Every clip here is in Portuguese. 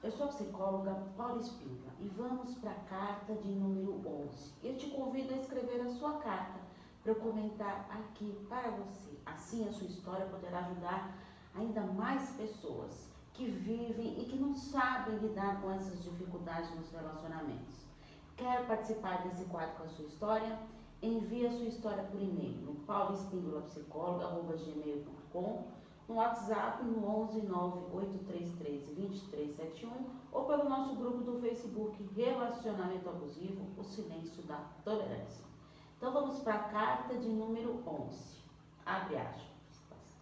Eu sou a psicóloga Paula Espíndola e vamos para a carta de número 11. Eu te convido a escrever a sua carta para eu comentar aqui para você. Assim a sua história poderá ajudar ainda mais pessoas que vivem e que não sabem lidar com essas dificuldades nos relacionamentos. Quer participar desse quadro com a sua história? Envie a sua história por e-mail no paulaespindolapsicóloga@gmail.com, no WhatsApp no 11 98313 2371 ou pelo nosso grupo do Facebook Relacionamento Abusivo, o Silêncio da Tolerância. Então vamos para a carta de número 11. Abre aspas.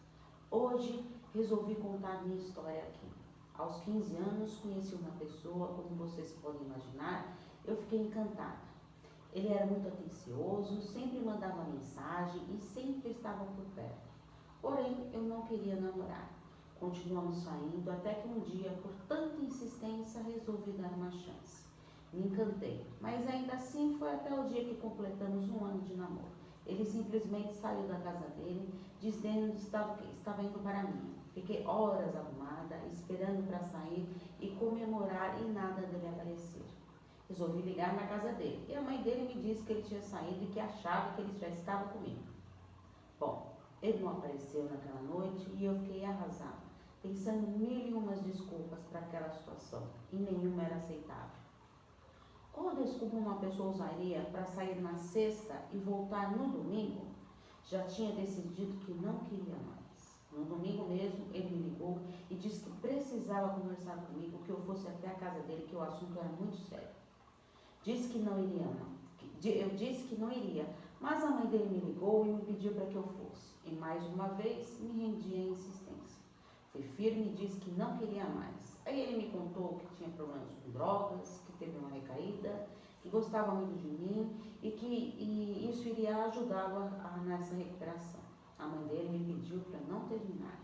Hoje resolvi contar minha história aqui. Aos 15 anos conheci uma pessoa, como vocês podem imaginar, eu fiquei encantada. Ele era muito atencioso, sempre mandava mensagem e sempre estava por perto. Porém, eu não queria namorar. Continuamos saindo até que um dia, por tanta insistência, resolvi dar uma chance. Me encantei, mas ainda assim foi até o dia que completamos um ano de namoro. Ele simplesmente saiu da casa dele, dizendo que estava indo para mim. Fiquei horas arrumada, esperando para sair e comemorar e nada dele aparecer. Resolvi ligar na casa dele e a mãe dele me disse que ele tinha saído e que achava que ele já estava comigo. Bom, ele não apareceu naquela noite e eu fiquei arrasada, pensando em mil e umas desculpas para aquela situação e nenhuma era aceitável. Qual desculpa uma pessoa usaria para sair na sexta e voltar no domingo? Já tinha decidido que não queria mais. No domingo mesmo, ele me ligou e disse que precisava conversar comigo, que eu fosse até a casa dele, que o assunto era muito sério. Disse que não iria, eu disse que não iria, mas a mãe dele me ligou e me pediu para que eu fosse. E mais uma vez me rendi à insistência. Fui firme e disse que não queria mais. Aí ele me contou que tinha problemas com drogas, que teve uma recaída, que gostava muito de mim e que isso iria ajudá-lo nessa recuperação. A mãe dele me pediu para não terminar.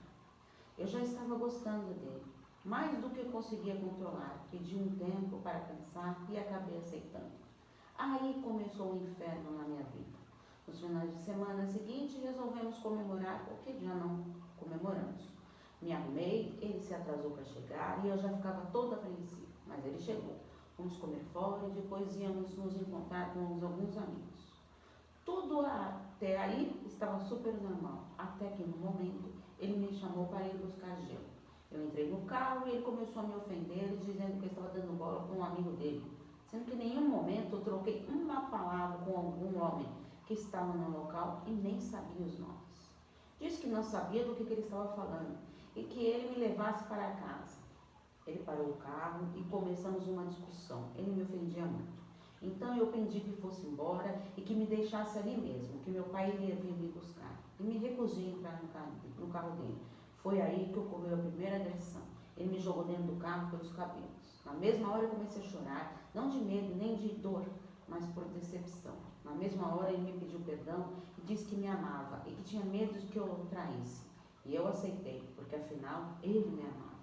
Eu já estava gostando dele, mais do que eu conseguia controlar. Pedi um tempo para pensar e acabei aceitando. Aí começou o inferno na minha vida. Nos finais de semana seguinte, resolvemos comemorar o que já não comemoramos. Me arrumei, ele se atrasou para chegar e eu já ficava toda apreensiva, mas ele chegou. Fomos comer fora e depois íamos nos encontrar com alguns amigos. Tudo até aí estava super normal, até que no momento ele me chamou para ir buscar gelo. Eu entrei no carro e ele começou a me ofender, dizendo que eu estava dando bola com um amigo dele, sendo que em nenhum momento eu troquei uma palavra com algum homem que estava no local e nem sabia os nomes. Disse que não sabia do que ele estava falando e que ele me levasse para casa. Ele parou o carro e começamos uma discussão. Ele me ofendia muito. Então eu pedi que fosse embora e que me deixasse ali mesmo, que meu pai iria vir me buscar. E me recusei a entrar no carro dele. Foi aí que ocorreu a primeira agressão. Ele me jogou dentro do carro pelos cabelos. Na mesma hora eu comecei a chorar, não de medo nem de dor, mas por decepção. Na mesma hora ele me pediu perdão e disse que me amava e que tinha medo de que eu o traísse. E eu aceitei, porque afinal ele me amava.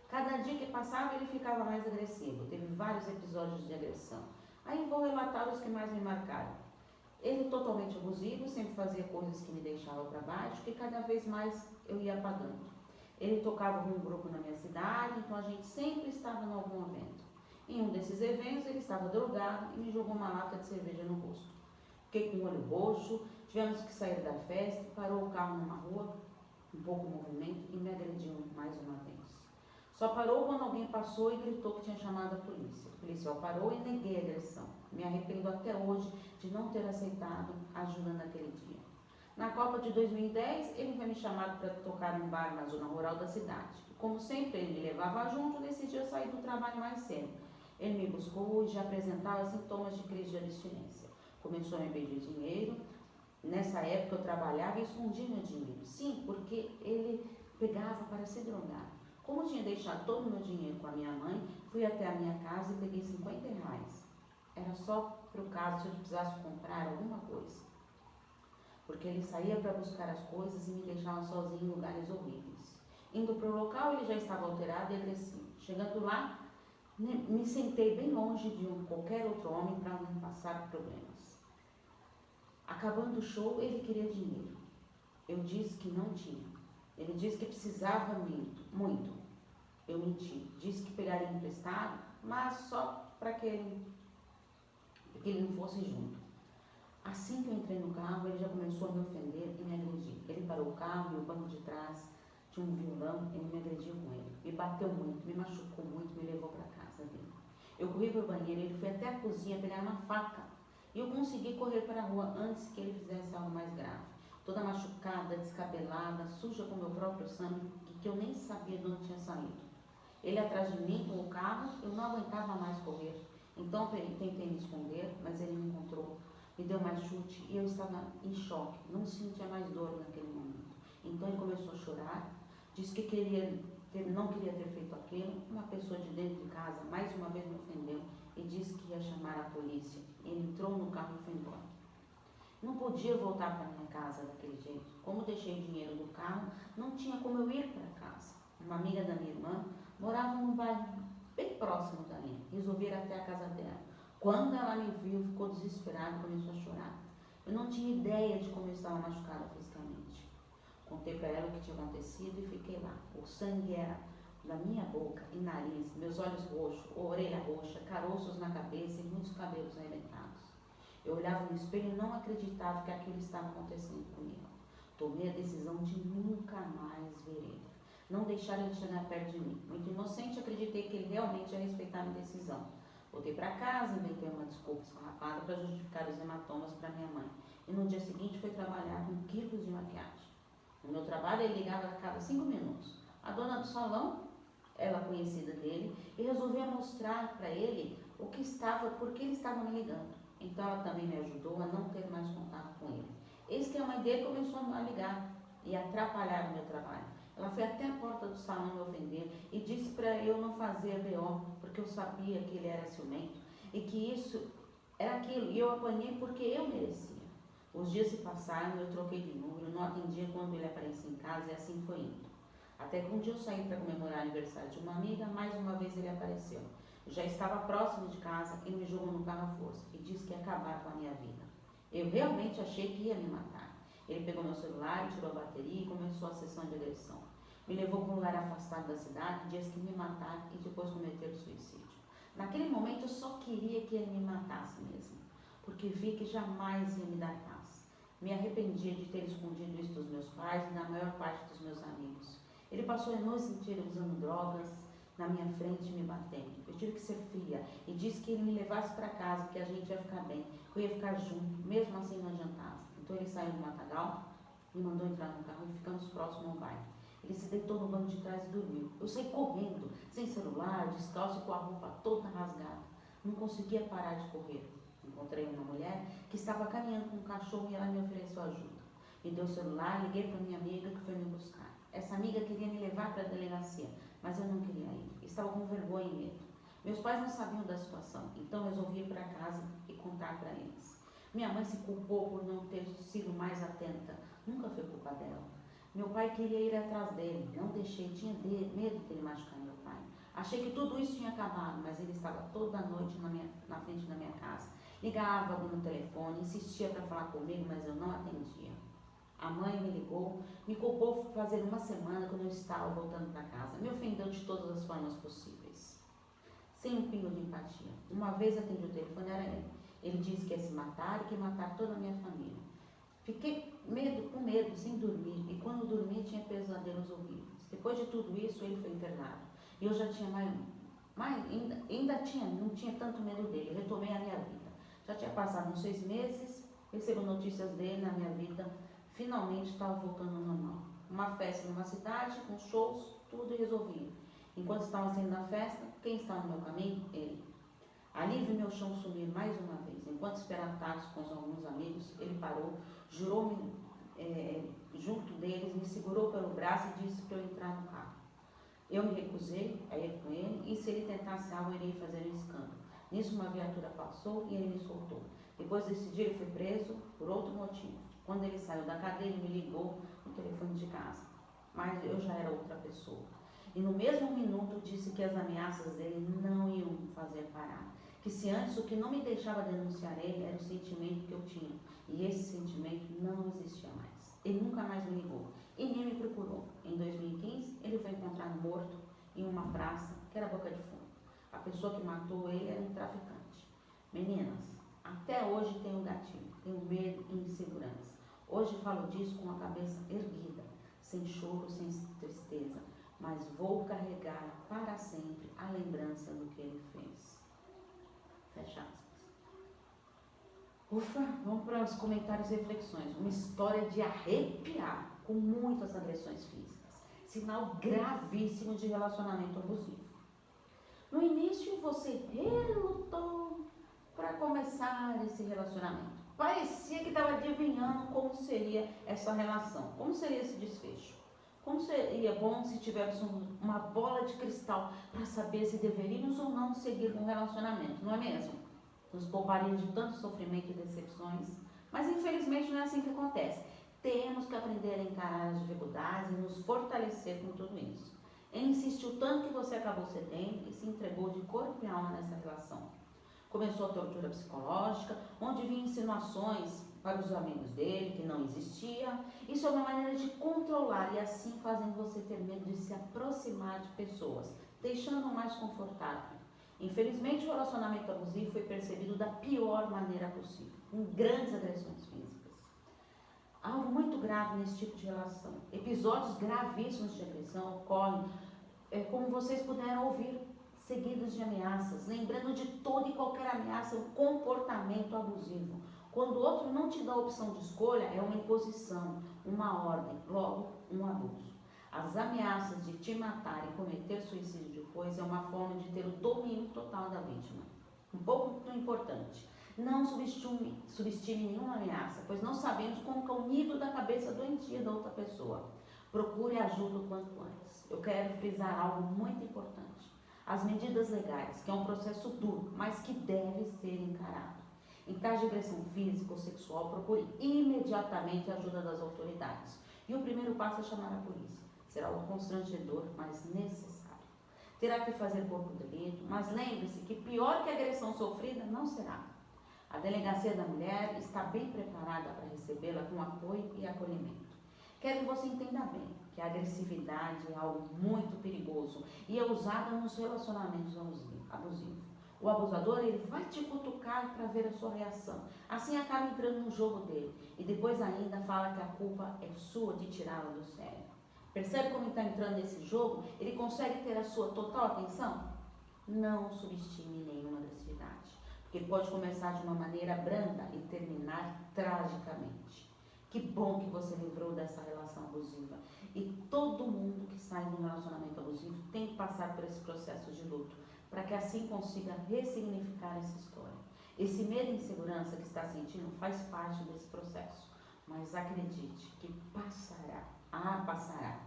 Cada dia que passava ele ficava mais agressivo. Teve vários episódios de agressão. Aí vou relatar os que mais me marcaram. Ele totalmente abusivo, sempre fazia coisas que me deixavam para baixo, que cada vez mais eu ia apagando. Ele tocava com um grupo na minha cidade, então a gente sempre estava em algum evento. Em um desses eventos ele estava drogado e me jogou uma lata de cerveja no rosto. Fiquei com o olho roxo, tivemos que sair da festa, parou o carro numa rua, um pouco movimento, e me agrediu mais uma vez. Só parou quando alguém passou e gritou que tinha chamado a polícia. O policial parou e neguei a agressão. Me arrependo até hoje de não ter aceitado a ajuda naquele dia. Na Copa de 2010, ele foi me chamado para tocar em um bar na zona rural da cidade. Como sempre ele me levava junto, decidi eu sair do trabalho mais cedo. Ele me buscou e já apresentava sintomas de crise de abstinência. Começou a me pedir dinheiro. Nessa época eu trabalhava e escondia meu dinheiro. Sim, porque ele pegava para se drogar. Como eu tinha deixado todo o meu dinheiro com a minha mãe, fui até a minha casa e peguei R$ 50. Era só para o caso se eu precisasse comprar alguma coisa. Porque ele saía para buscar as coisas e me deixava sozinho em lugares horríveis. Indo para o local, ele já estava alterado e agressivo. Chegando lá, me sentei bem longe de qualquer outro homem para não passar problemas. Acabando o show, ele queria dinheiro. Eu disse que não tinha. Ele disse que precisava muito. Eu eu menti. Disse que pegaria emprestado, mas só para que ele não fosse junto. Assim que eu entrei no carro, ele já começou a me ofender e me agredir. Ele parou o carro e o banco de trás tinha um violão e me agrediu com ele. Me bateu muito, me machucou muito, me levou para casa dele. Eu corri para o banheiro, ele foi até a cozinha pegar uma faca. E eu consegui correr para a rua antes que ele fizesse algo mais grave. Toda machucada, descabelada, suja com meu próprio sangue, que eu nem sabia de onde tinha saído. Ele atrás de mim com o carro, eu não aguentava mais correr. Então tentei me esconder, mas ele me encontrou. Me deu mais chute e eu estava em choque, não sentia mais dor naquele momento. Então ele começou a chorar, disse que não queria ter feito aquilo. Uma pessoa de dentro de casa mais uma vez me ofendeu e disse que ia chamar a polícia. Ele entrou no carro e foi embora. Não podia voltar para minha casa daquele jeito. Como deixei o dinheiro no carro, não tinha como eu ir para casa. Uma amiga da minha irmã morava num bairro bem próximo da minha. Resolvi ir até a casa dela. Quando ela me viu, ficou desesperada e começou a chorar. Eu não tinha ideia de como eu estava machucada fisicamente. Contei para ela o que tinha acontecido e fiquei lá. O sangue era da minha boca e nariz, meus olhos roxos, orelha roxa, caroços na cabeça e muitos cabelos arrebentados. Eu olhava no espelho e não acreditava que aquilo estava acontecendo comigo. Tomei a decisão de nunca mais ver ele. Não deixar ele chegar perto de mim. Muito inocente, acreditei que ele realmente ia respeitar a minha decisão. Voltei para casa, inventei uma desculpa esfarrapada para justificar os hematomas para minha mãe. E no dia seguinte fui trabalhar com quilos de maquiagem. No meu trabalho ele ligava a cada 5 minutos. A dona do salão, ela conhecida dele, e resolvia mostrar para ele por que ele estava me ligando. Então ela também me ajudou a não ter mais contato com ele. Eis que a mãe dele começou a ligar e atrapalhar o meu trabalho. Ela foi até a porta do salão me ofender e disse para eu não fazer BO, porque eu sabia que ele era ciumento e que isso era aquilo, e eu apanhei porque eu merecia. Os dias se passaram, eu troquei de número, não atendia quando ele aparecia em casa e assim foi indo. Até que um dia eu saí para comemorar o aniversário de uma amiga, mais uma vez ele apareceu. Eu já estava próximo de casa e me jogou no carro à força e disse que ia acabar com a minha vida. Eu realmente achei que ia me matar. Ele pegou meu celular, tirou a bateria e começou a sessão de agressão. Me levou para um lugar afastado da cidade, disse que me matar e depois cometer suicídio. Naquele momento eu só queria que ele me matasse mesmo, porque vi que jamais ia me dar paz. Me arrependia de ter escondido isso dos meus pais e da maior parte dos meus amigos. Ele passou a noite inteira usando drogas na minha frente e me batendo. Eu tive que ser fria e disse que ele me levasse para casa, que a gente ia ficar bem, que eu ia ficar junto, mesmo assim não adiantava. Então ele saiu do matagal, me mandou entrar no carro e ficamos próximo ao bairro. Ele se deitou no banco de trás e dormiu. Eu saí correndo, sem celular, descalço e com a roupa toda rasgada. Não conseguia parar de correr. Encontrei uma mulher que estava caminhando com um cachorro e ela me ofereceu ajuda. Me deu o celular, liguei para minha amiga que foi me buscar. Essa amiga queria me levar para a delegacia, mas eu não queria ir. Estava com vergonha e medo. Meus pais não sabiam da situação, então resolvi ir para casa e contar para eles. Minha mãe se culpou por não ter sido mais atenta. Nunca foi culpa dela. Meu pai queria ir atrás dele, não deixei, tinha medo de ele machucar meu pai. Achei que tudo isso tinha acabado, mas ele estava toda noite na frente da minha casa. Ligava no telefone, insistia para falar comigo, mas eu não atendia. A mãe me ligou, me culpou por fazer uma semana quando eu estava voltando para casa. Me ofendeu de todas as formas possíveis, sem um pingo de empatia. Uma vez atendi o telefone, era ele. Ele disse que ia se matar e que ia matar toda a minha família. Fiquei com medo, sem dormir, e quando dormi tinha pesadelos horríveis. Depois de tudo isso, ele foi internado. E eu já tinha não tinha tanto medo dele, eu retomei a minha vida. Já tinha passado uns 6 meses, recebo notícias dele na minha vida, finalmente estava voltando ao normal. Uma festa numa cidade, com shows, tudo resolvido. Enquanto estava saindo da festa, quem estava no meu caminho? Ele. Ali vi meu chão sumir mais uma vez. Enquanto esperava táxi com alguns amigos, ele parou, jurou-me junto deles, me segurou pelo braço e disse para eu entrar no carro. Eu me recusei a ir com ele e se ele tentasse algo, eu iria fazer um escândalo. Nisso uma viatura passou e ele me soltou. Depois desse dia ele foi preso por outro motivo. Quando ele saiu da cadeia, ele me ligou no telefone de casa. Mas eu já era outra pessoa. E no mesmo minuto disse que as ameaças dele não iam fazer parar. Que se antes o que não me deixava denunciar ele era o sentimento que eu tinha. E esse sentimento não existia mais. Ele nunca mais me ligou e nem me procurou. Em 2015, ele foi encontrado morto em uma praça que era boca de fumo. A pessoa que matou ele era um traficante. Meninas, até hoje tenho gatilho, tenho medo e insegurança. Hoje falo disso com a cabeça erguida, sem choro, sem tristeza, mas vou carregar para sempre a lembrança do que ele fez. Fecha aspas. Ufa, vamos para os comentários e reflexões. Uma história de arrepiar, com muitas agressões físicas. Sinal gravíssimo de relacionamento abusivo. No início você relutou para começar esse relacionamento. Parecia que estava adivinhando como seria essa relação, como seria esse desfecho. Como seria bom se tivéssemos uma bola de cristal para saber se deveríamos ou não seguir um relacionamento, não é mesmo? Nos pouparia de tanto sofrimento e decepções, mas infelizmente não é assim que acontece. Temos que aprender a encarar as dificuldades e nos fortalecer com tudo isso. Ele insistiu tanto que você acabou cedendo e se entregou de corpo e alma nessa relação. Começou a tortura psicológica, onde vinha insinuações para os amigos dele, que não existia. Isso é uma maneira de controlar e assim fazendo você ter medo de se aproximar de pessoas, deixando mais confortável. Infelizmente, o relacionamento abusivo foi percebido da pior maneira possível, com grandes agressões físicas. Algo muito grave nesse tipo de relação. Episódios gravíssimos de agressão ocorrem, como vocês puderam ouvir, seguidos de ameaças, lembrando de toda e qualquer ameaça, o comportamento abusivo. Quando o outro não te dá a opção de escolha, é uma imposição, uma ordem, logo um abuso. As ameaças de te matar e cometer suicídio depois é uma forma de ter o domínio total da vítima. Um pouco importante, não subestime nenhuma ameaça, pois não sabemos como é o nível da cabeça doentia da outra pessoa. Procure ajuda o quanto antes. Eu quero frisar algo muito importante. As medidas legais, que é um processo duro, mas que deve ser encarado. Em caso de agressão física ou sexual, procure imediatamente a ajuda das autoridades. E o primeiro passo é chamar a polícia. Será algo constrangedor, mas necessário. Terá que fazer corpo de delito, mas lembre-se que pior que a agressão sofrida não será. A Delegacia da Mulher está bem preparada para recebê-la com apoio e acolhimento. Quero que você entenda bem que a agressividade é algo muito perigoso e é usada nos relacionamentos abusivos. O abusador, ele vai te cutucar para ver a sua reação. Assim acaba entrando no jogo dele e depois ainda fala que a culpa é sua de tirá-la do sério. Percebe como está entrando nesse jogo? Ele consegue ter a sua total atenção? Não subestime nenhuma agressividade, porque pode começar de uma maneira branda e terminar tragicamente. Que bom que você livrou dessa relação abusiva. E todo mundo que sai de um relacionamento abusivo tem que passar por esse processo de luto, para que assim consiga ressignificar essa história. Esse medo e insegurança que está sentindo faz parte desse processo, mas acredite que passará. Passará.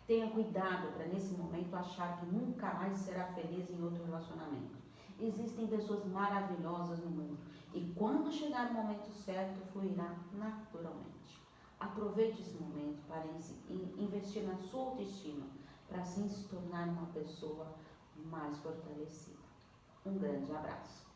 Tenha cuidado para nesse momento achar que nunca mais será feliz em outro relacionamento. Existem pessoas maravilhosas no mundo e quando chegar o momento certo, fluirá naturalmente. Aproveite esse momento para investir na sua autoestima, para assim se tornar uma pessoa mais fortalecida. Um grande abraço.